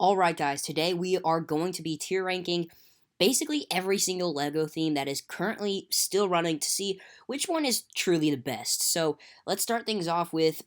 Alright guys, today we are going to be tier ranking basically every single LEGO theme that is currently still running to see which one is truly the best. So let's start things off with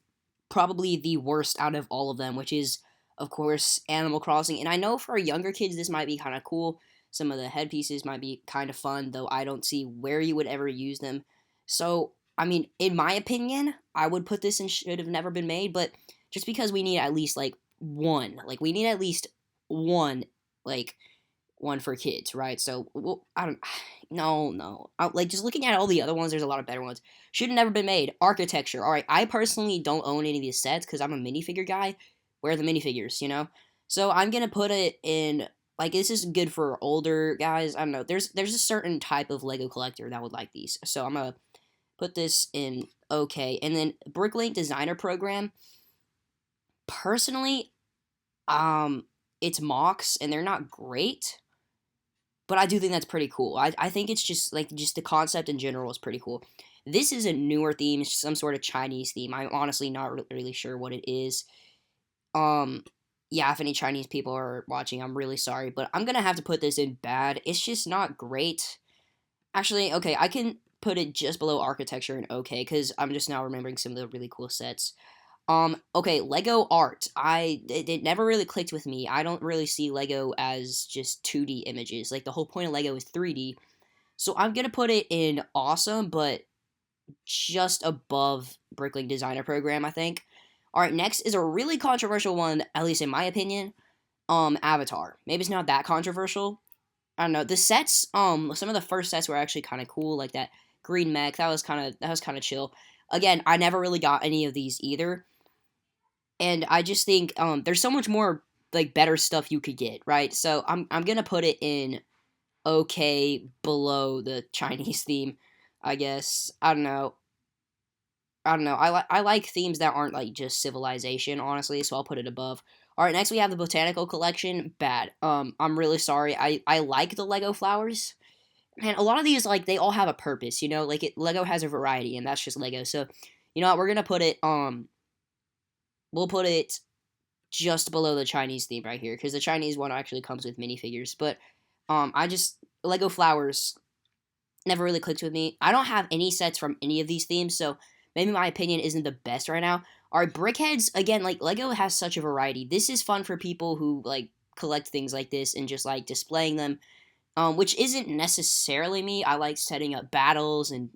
probably the worst out of all of them, which is, of course, Animal Crossing. And I know for younger kids this might be kind of cool. Some of the headpieces might be kind of fun, though I don't see where you would ever use them. So, I mean, in my opinion, I would put this in should have never been made, but just because we need at least like one, like we need at least one, like one for kids, right? So well, I don't, no. Like just looking at all the other ones, there's a lot of better ones. Should have never been made. Architecture. All right, I personally don't own any of these sets because I'm a minifigure guy. Where are the minifigures? So I'm gonna put it in. Like this is good for older guys. I don't know. There's a certain type of Lego collector that would like these. So I'm gonna put this in okay. And then Bricklink Designer Program. Personally, it's mocks and they're not great, but I do think that's pretty cool. I think it's just the concept in general is pretty cool. This is a newer theme, it's some sort of Chinese theme. I'm honestly not really sure what it is. Um, yeah, if any Chinese people are watching, I'm really sorry, but I'm gonna have to put this in bad. It's just not great. Actually, okay, I can put it just below architecture and okay, because I'm just now remembering some of the really cool sets. Okay, Lego art. It never really clicked with me. I don't really see Lego as just 2D images. Like the whole point of Lego is 3D. So I'm gonna put it in awesome, but just above Bricklink Designer Program, I think. Alright, next is a really controversial one, at least in my opinion. Avatar. Maybe it's not that controversial. I don't know. The sets, some of the first sets were actually kind of cool, like that green mech. That was kind of chill. Again, I never really got any of these either, and I just think there's so much more like better stuff you could get, right? So I'm gonna put it in okay below the Chinese theme, I guess. I don't know. I like themes that aren't like just civilization, honestly. So I'll put it above. All right, next we have the botanical collection. Bad. I'm really sorry. I like the Lego flowers. And a lot of these like they all have a purpose, Like Lego has a variety, and that's just Lego. So you know what? We're gonna put it we'll put it just below the Chinese theme right here because the Chinese one actually comes with minifigures. But I just Lego Flowers never really clicked with me. I don't have any sets from any of these themes, so maybe my opinion isn't the best right now. Our Brickheads again, like Lego has such a variety. This is fun for people who like collect things like this and just like displaying them. Which isn't necessarily me. I like setting up battles and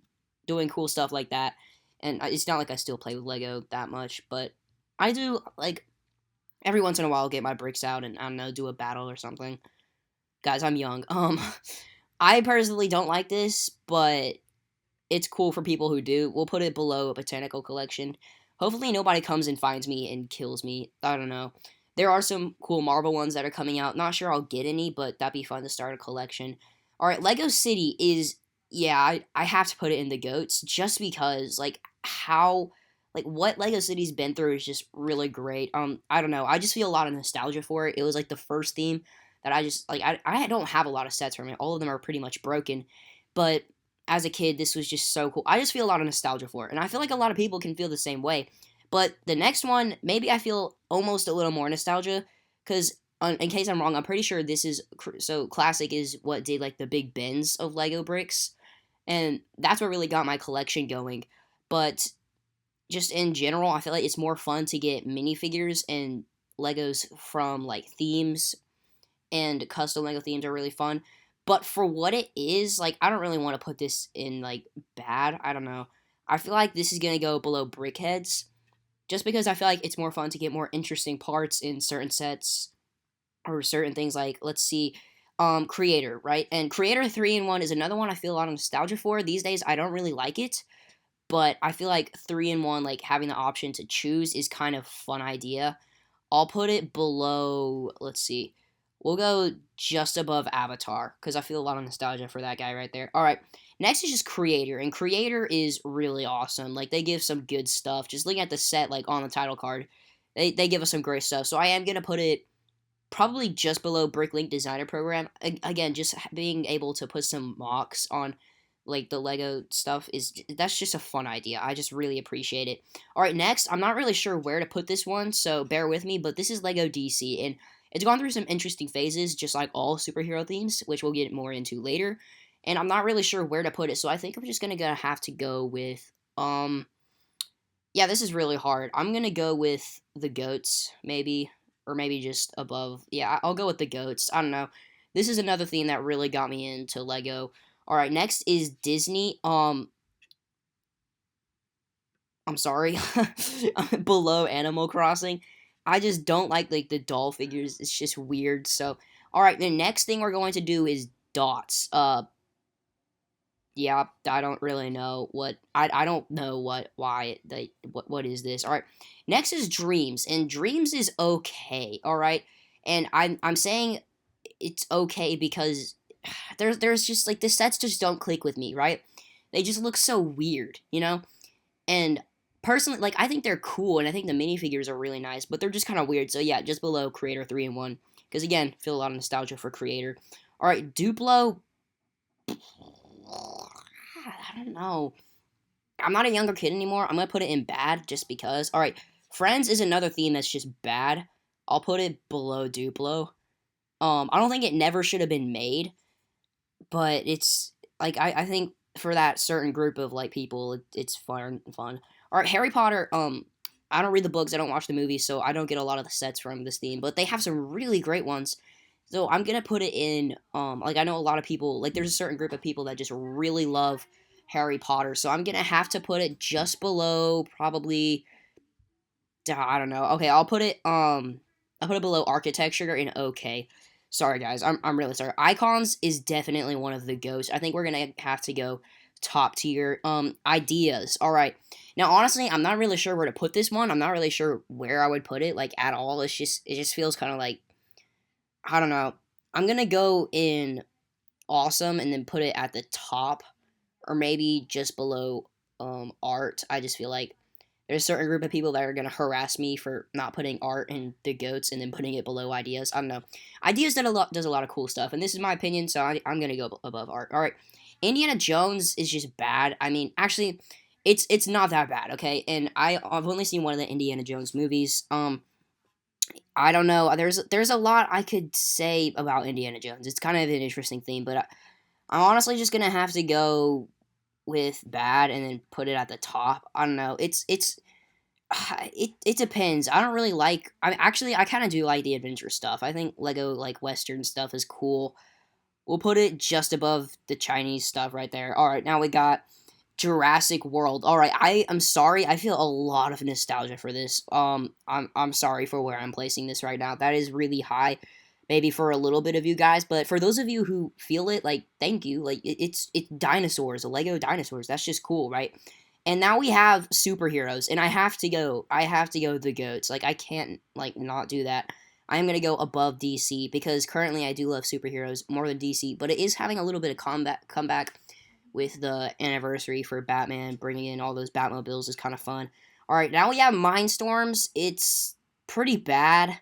doing cool stuff like that. And it's not like I still play with Lego that much, but I do like every once in a while get my bricks out and I don't know, do a battle or something. Guys, I'm young. I personally don't like this, but it's cool for people who do. We'll put it below a botanical collection. Hopefully nobody comes and finds me and kills me. I don't know. There are some cool Marvel ones that are coming out. Not sure I'll get any, but that'd be fun to start a collection. Alright, Lego City is yeah, I have to put it in the goats just because what Lego City's been through is just really great. I don't know. I just feel a lot of nostalgia for it. It was like the first theme that I just like I don't have a lot of sets from it. All of them are pretty much broken. But as a kid, this was just so cool. I just feel a lot of nostalgia for it. And I feel like a lot of people can feel the same way. But the next one, maybe I feel almost a little more nostalgia because in case I'm wrong, I'm pretty sure this is so classic is what did like the big bins of Lego bricks, and that's what really got my collection going. But just in general, I feel like it's more fun to get minifigures and Legos from like themes, and custom Lego themes are really fun. But for what it is, like I don't really want to put this in like bad. I don't know. I feel like this is gonna go below Brickheads, just because I feel like it's more fun to get more interesting parts in certain sets or certain things like let's see Creator, right? And Creator 3-in-1 is another one I feel a lot of nostalgia for. These days I don't really like it, but I feel like 3-in-1, like having the option to choose is kind of fun idea. I'll put it below, let's see. We'll go just above Avatar because I feel a lot of nostalgia for that guy right there. All right. Next is just Creator, and Creator is really awesome. Like they give some good stuff. Just looking at the set like on the title card, they give us some great stuff. So I am going to put it probably just below Bricklink Designer Program. Again, just being able to put some mocks on like the Lego stuff is that's just a fun idea. I just really appreciate it. All right, next, I'm not really sure where to put this one, so bear with me, but this is Lego DC, and It's gone through some interesting phases, just like all superhero themes, which we'll get more into later. And I'm not really sure where to put it, so I think I'm just gonna have to go with yeah, this is really hard. I'm gonna go with the goats, maybe, or maybe just above. Yeah, I'll go with the goats. I don't know. This is another theme that really got me into Lego. All right, next is Disney. I'm sorry, below Animal Crossing. I just don't like the doll figures. It's just weird. So, all right, the next thing we're going to do is dots. Yeah, I don't really know what I don't know why they what is this. All right. Next is Dreams, and Dreams is okay, all right? And I'm saying it's okay because there's just like the sets just don't click with me, right? They just look so weird, you know? And personally, like I think they're cool and I think the minifigures are really nice, but they're just kind of weird. So yeah, just below Creator 3 and 1 because again, feel a lot of nostalgia for Creator. All right, Duplo I don't know. I'm not a younger kid anymore. I'm gonna put it in bad just because. All right, Friends is another theme that's just bad. I'll put it below Duplo. I don't think it never should have been made, but it's like I think for that certain group of like people, it's fun. All right, Harry Potter. I don't read the books. I don't watch the movies, so I don't get a lot of the sets from this theme. But they have some really great ones. So I'm gonna put it in. Like I know a lot of people. Like there's a certain group of people that just really love Harry Potter. So I'm gonna have to put it just below probably. I don't know. Okay, I'll put it. I'll put it below architecture in okay. Sorry guys, I'm really sorry. Icons is definitely one of the goats. I think we're gonna have to go top tier. Ideas. All right. Now honestly, I'm not really sure where to put this one. I'm not really sure where I would put it like at all. It just feels kind of like I don't know. I'm gonna go in awesome and then put it at the top or maybe just below art. I just feel like there's a certain group of people that are gonna harass me for not putting art in the goats and then putting it below ideas. I don't know. Ideas does a lot of cool stuff, and this is my opinion, so I'm gonna go above art. All right, Indiana Jones is just bad. I mean, actually, it's not that bad, okay? And I've only seen one of the Indiana Jones movies. I don't know. There's a lot I could say about Indiana Jones. It's kind of an interesting theme, but I'm honestly just gonna have to go with bad and then put it at the top. I don't know. It depends. I don't really like. I kind of do like the adventure stuff. I think Lego like Western stuff is cool. We'll put it just above the Chinese stuff right there. All right, now we got Jurassic World. All right, I am sorry. I feel a lot of nostalgia for this. I'm sorry for where I'm placing this right now. That is really high, maybe for a little bit of you guys, but for those of you who feel it, like thank you. Like it's dinosaurs, Lego dinosaurs. That's just cool, right? And now we have superheroes, and I have to go. I have to go the goats. Like I can't like not do that. I am gonna go above DC because currently I do love superheroes more than DC, but it is having a little bit of comeback with the anniversary for Batman, bringing in all those Batmobiles is kind of fun. All right, now we have Mindstorms. It's pretty bad.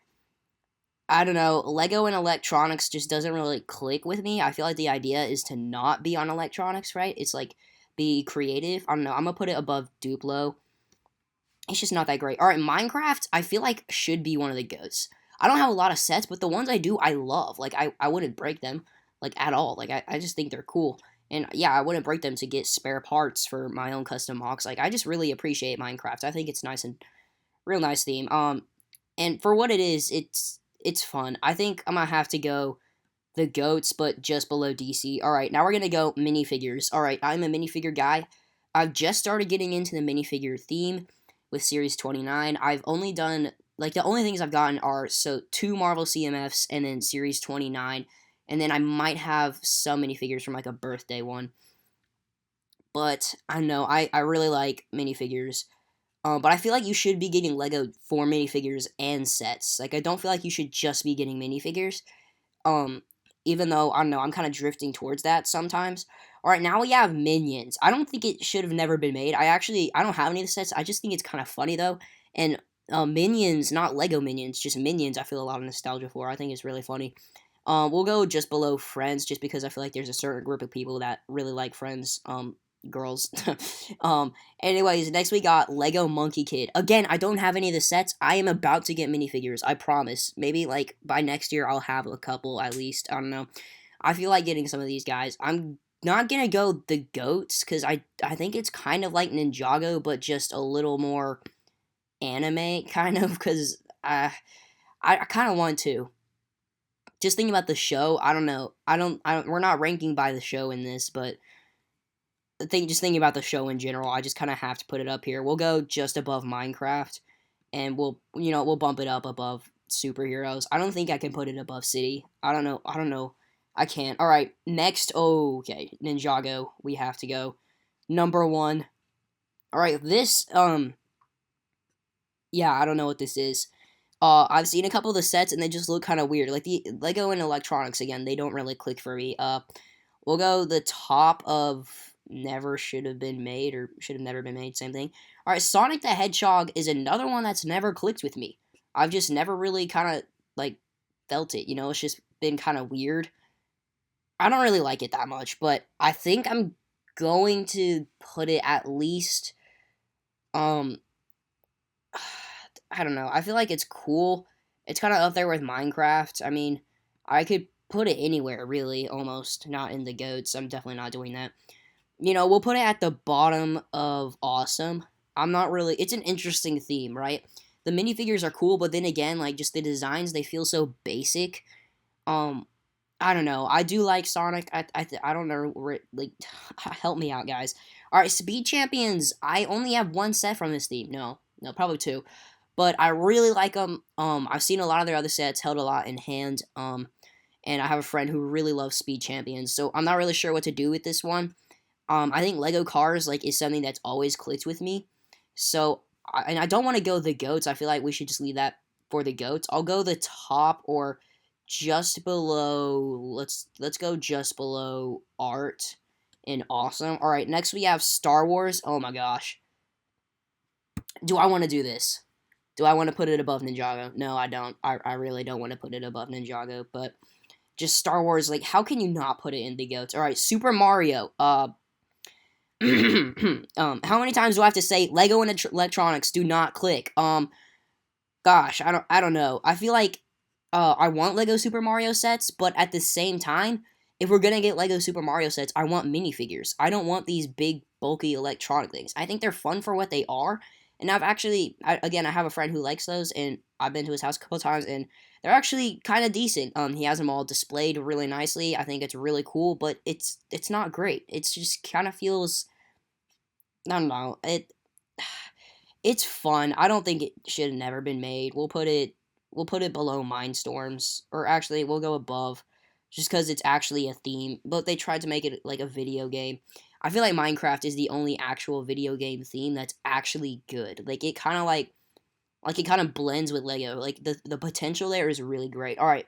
I don't know. Lego and electronics just doesn't really click with me. I feel like the idea is to not be on electronics, right? It's like be creative. I don't know. I'm gonna put it above Duplo. It's just not that great. All right, Minecraft. I feel like should be one of the goats. I don't have a lot of sets, but the ones I do, I love. Like I wouldn't break them like at all. Like I just think they're cool. And yeah, I wouldn't break them to get spare parts for my own custom mocks. Like I just really appreciate Minecraft. I think it's nice and real nice theme. And for what it is, it's fun. I think I'm gonna have to go the goats, but just below DC. All right, now we're gonna go minifigures. All right, I'm a minifigure guy. I've just started getting into the minifigure theme with Series 29. I've only done like the only things I've gotten are so two Marvel CMFs and then Series 29, and then I might have some minifigures from like a birthday one. But I don't know. I really like minifigures. But I feel like you should be getting Lego for minifigures and sets. Like I don't feel like you should just be getting minifigures. Um, Even though I don't know, I'm kind of drifting towards that sometimes. All right, now we have Minions. I don't think it should have never been made. I don't have any of the sets. I just think it's kind of funny though. And Minions, not Lego Minions, just Minions. I feel a lot of nostalgia for. I think it's really funny. We'll go just below Friends, just because I feel like there's a certain group of people that really like Friends. girls. Anyways, next we got Lego Monkey Kid. Again, I don't have any of the sets. I am about to get minifigures. I promise. Maybe like by next year I'll have a couple at least. I don't know. I feel like getting some of these guys. I'm not gonna go the goats because I think it's kind of like Ninjago, but just a little more anime kind of because I kind of want to. Just thinking about the show, I don't know. I don't. We're not ranking by the show in this, but just thinking about the show in general, I just kind of have to put it up here. We'll go just above Minecraft, and we'll bump it up above superheroes. I don't think I can put it above City. I don't know. I don't know. I can't. All right, next. Oh, okay, Ninjago. We have to go number one. All right, this yeah, I don't know what this is. I've seen a couple of the sets and they just look kind of weird. Like the Lego and electronics again, they don't really click for me. We'll go the top of never should have been made or should have never been made. Same thing. All right, Sonic the Hedgehog is another one that's never clicked with me. I've just never really kind of like felt it. You know, it's just been kind of weird. I don't really like it that much, but I think I'm going to put it at least um I don't know. I feel like it's cool. It's kind of up there with Minecraft. I mean, I could put it anywhere, really, almost. Not in the goats. I'm definitely not doing that. We'll put it at the bottom of awesome. I'm not really. It's an interesting theme, right? The minifigures are cool, but then again, like, just the designs, they feel so basic. Um, I don't know. I do like Sonic. I don't know. Like, help me out, guys. All right, Speed Champions. I only have one set from this theme. No, probably two, but I really like them. I've seen a lot of their other sets, held a lot in hand. And I have a friend who really loves Speed Champions, so I'm not really sure what to do with this one. I think Lego Cars like is something that's always clicked with me. So, and I don't want to go the goats. I feel like we should just leave that for the goats. I'll go the top or just below. Let's go just below art and awesome. All right, next we have Star Wars. Oh my gosh, do I want to do this? Do I want to put it above Ninjago? No, I don't. I really don't want to put it above Ninjago, but just Star Wars. Like, how can you not put it in the goats? All right, Super Mario. How many times do I have to say Lego and electronics do not click? Gosh, I don't know. I feel like I want Lego Super Mario sets, but at the same time, if we're gonna get Lego Super Mario sets, I want minifigures. I don't want these big bulky electronic things. I think they're fun for what they are, and again, I have a friend who likes those, and I've been to his house a couple times, and they're actually kind of decent. He has them all displayed really nicely. I think it's really cool, but it's not great. It's just kind of feels, I don't know. It's fun. I don't think it should have never been made. We'll put it below Mindstorms, or actually we'll go above, just because it's actually a theme. But they tried to make it like a video game. I feel like Minecraft is the only actual video game theme that's actually good. Like it kind of like it kind of blends with Lego. Like the potential there is really great. All right,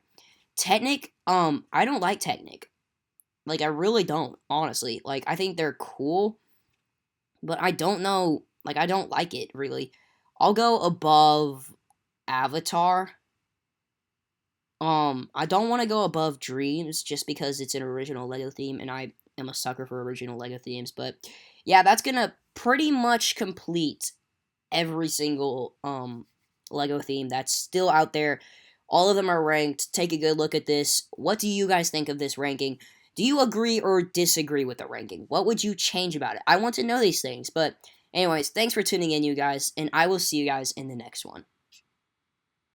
Technic. I don't like Technic. Like I really don't, honestly. Like I think they're cool, but I don't know. Like I don't like it really. I'll go above Avatar. I don't want to go above Dreams just because it's an original Lego theme, and I am a sucker for original Lego themes. But yeah, that's gonna pretty much complete every single Lego theme that's still out there. All of them are ranked. Take a good look at this. What do you guys think of this ranking? Do you agree or disagree with the ranking? What would you change about it? I want to know these things. But anyways, thanks for tuning in, you guys, and I will see you guys in the next one.